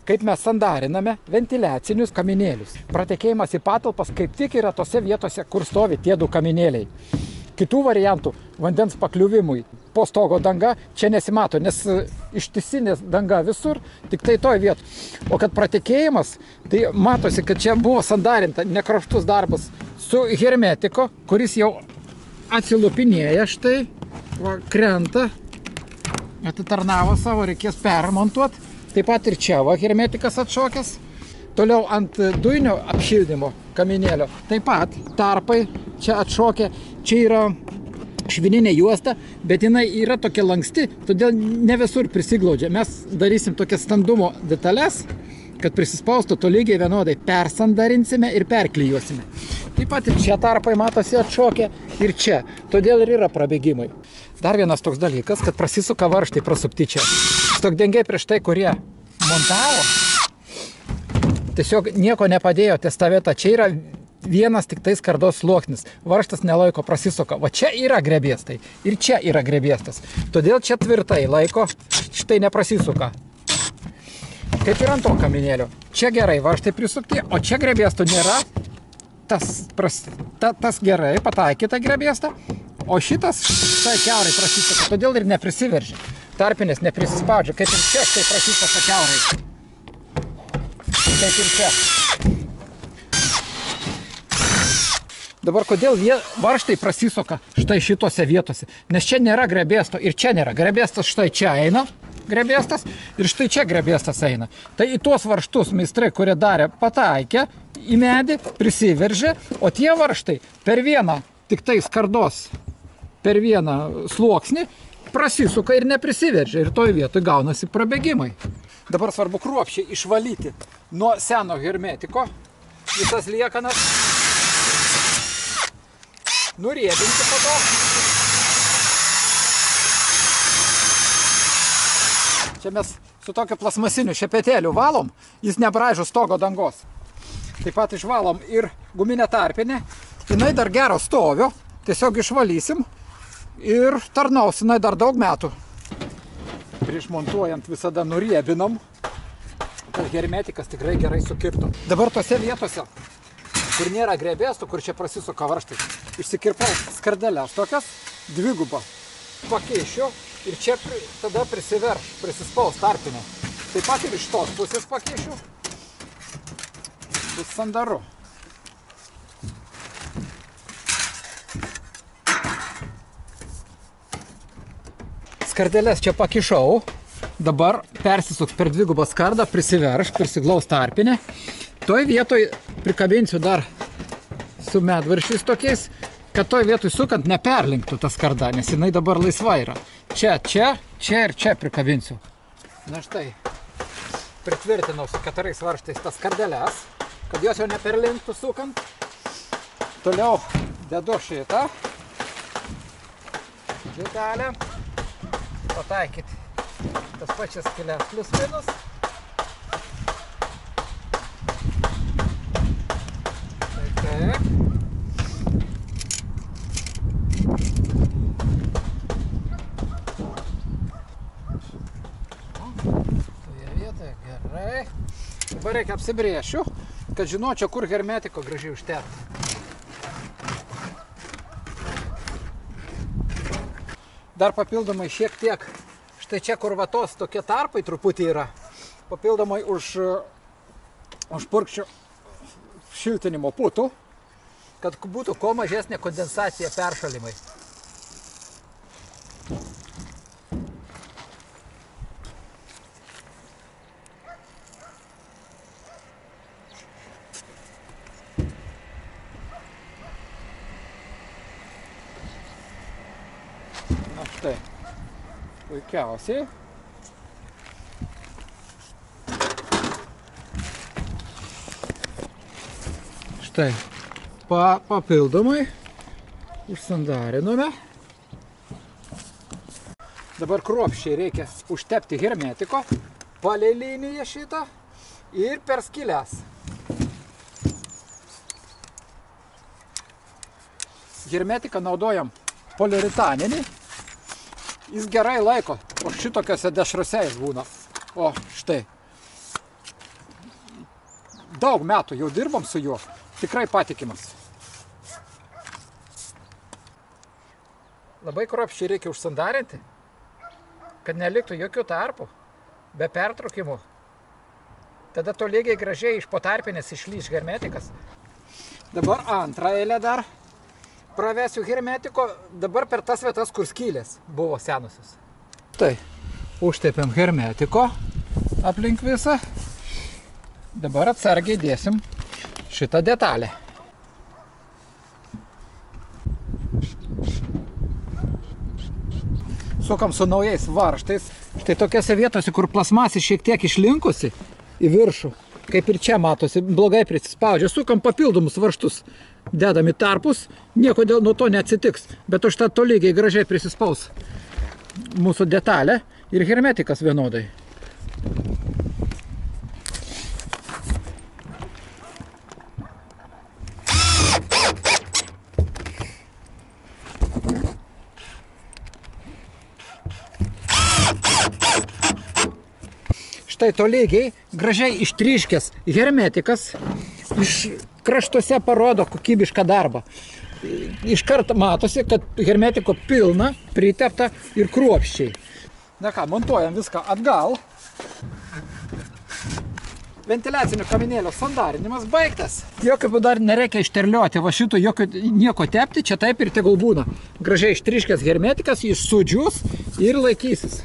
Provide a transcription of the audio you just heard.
kaip mes sandariname ventiliacinius kaminėlius. Pratekėjimas į patalpas kaip tik yra tose vietose, kur stovi tie du kaminėliai. Kitų variantų vandens pakliuvimui po stogo danga čia nesimato, nes ištisinės danga visur, tik tai toj vietoj. O kad pratekėjimas, tai matosi, kad čia buvo sandarinta nekruopštus darbas su hermetiko, kuris jau atsilupinėja štai, va, krenta, atitarnavo savo, reikės permontuoti. Taip pat ir čia va hermetikas atšokęs. Toliau ant dujinio apšildymo kaminėlio taip pat tarpai čia atšokę. Čia yra švininė juosta, bet jinai yra tokia lanksti, todėl ne visur prisiglaudžia. Mes darysim tokias standumo detalės, kad prisispaustų tolygiai vienodai. Persandarinsime ir perklijuosime. Taip pat ir čia tarpai matosi atšokę ir čia. Todėl ir yra prabėgimai. Dar vienas toks dalykas, kad prasisuka varžtai prasupti čia. Stogdengiai prieš tai, kurie montavo, tiesiog nieko nepadėjo ties tą vietą. Čia yra vienas tik tai skardos sluoksnis. Varžtas nelaiko, prasisuka. Va čia yra grebiestai ir čia yra grebiestas. Todėl čia tvirtai laiko, štai neprasisuka. Kaip ir ant to kaminėlio. Čia gerai varžtai prisukti, o čia grebiestų nėra. Tas gerai pataikyta grebiestą, o šitas štai kiaurai prasisuka. Todėl ir neprisiveržia. Tarpinės neprisispaudžia. Kaip ir čia štai prasisuka kiaurai. Kaip ir čia. Dabar kodėl varžtai prasisuka štai šitose vietose? Nes čia nėra grebiesto ir čia nėra. Grebiestas štai čia eina, grebiestas, ir štai čia grebiestas eina. Tai į tuos varžtus meistrai, kurie darė, pataikė į medį, prisiveržė, o tie varžtai per vieną, tik tai skardos, per vieną sluoksnį, prasisuka ir neprisiveržė. Ir toj vietoj gaunasi prabėgimai. Dabar svarbu kruopščiai išvalyti nuo seno hermetiko visas liekanas. Nuriebinti po to. Čia mes su tokiu plasmasiniu šepetėliu valom, jis nebraižo stogo dangos. Taip pat išvalom ir guminę tarpinę. Jinai dar gero stovio, tiesiog išvalysim ir tarnaus jinai dar daug metų. Prieš montuojant visada nuriebinam, kad hermetikas tikrai gerai sukirtų. Dabar tose vietose, kur nėra grebiestų, kur čia prasisuka varžtai, išsikirpau skardeles tokias, dvigubą pakeišiu ir čia tada prisispaus tarpinę. Taip pat ir iš tos pusės pakeišiu. Bus sandaru. Skardeles čia pakišau, dabar persisuks per dvigubą skardą, prisiglaus tarpinę. Toj vietoj prikabinsiu dar su medvaršiais tokiais, kad toj vietoj sukant neperlinktų ta skarda, nes jinai dabar laisva yra. Čia ir čia prikabinsiu. Na štai, pritvirtinau su 4 varžtais tas skardeles, kad jos jau neperlinktų sukant. Toliau dedu šitą žiedelę, pataikyti tas pačias skylės plius minus. Gerai. Dabar reikia apsibrėšiu, kad žinočiau, kur hermetiko gražiai užtepti. Dar papildomai šiek tiek, štai čia kur vatos tokie tarpai truputį yra, papildomai už purkščių šiltinimo putų, kad būtų kuo mažesnė kondensacija peršalimai. Na štai, puikiausiai. Štai, papildomai užsandarinome. Dabar kruopščiai reikia užtepti hermetiko, palei liniją šitą ir per skyles. Hermetiką naudojam poliuretaninį. Jis gerai laiko, o šitokiose dešrose jis būna. O štai. Daug metų jau dirbam su juo. Tikrai patikimas. Labai kruopščiai reikia užsandarinti, kad neliktų jokių tarpų, be pertraukimų. Tada tolygiai gražiai iš potarpinės išlįs hermetikas. Dabar antrą eilę dar pravesiu hermetiko, dabar per tas vietas, kur skylės buvo senusios. Tai, užtepėm hermetiko aplink visą. Dabar atsargiai dėsim šitą detalę. Sukam su naujais varžtais. Štai tokiose vietose, kur plasmasė šiek tiek išlinkusi į viršų, kaip ir čia matosi, blogai prisispaudžia. Sukam papildomus varžtus, dedam į tarpus, nieko nuo to neatsitiks. Bet užtat tolygiai gražiai prisispaus mūsų detalė ir hermetikas vienodai. Štai tolygiai, gražiai ištryškęs hermetikas, iš kraštuose parodo kokybišką darbą. Iškart matosi, kad hermetiko pilna, pritepta ir kruopščiai. Na ką, montuojam viską atgal. Ventiliacinio kaminėlio sandarinimas baigtas. Jokių dar nereikia išterlioti, va šito nieko tepti, čia taip ir tegul būna. Gražiai ištryškęs hermetikas, jis sudžius ir laikysis.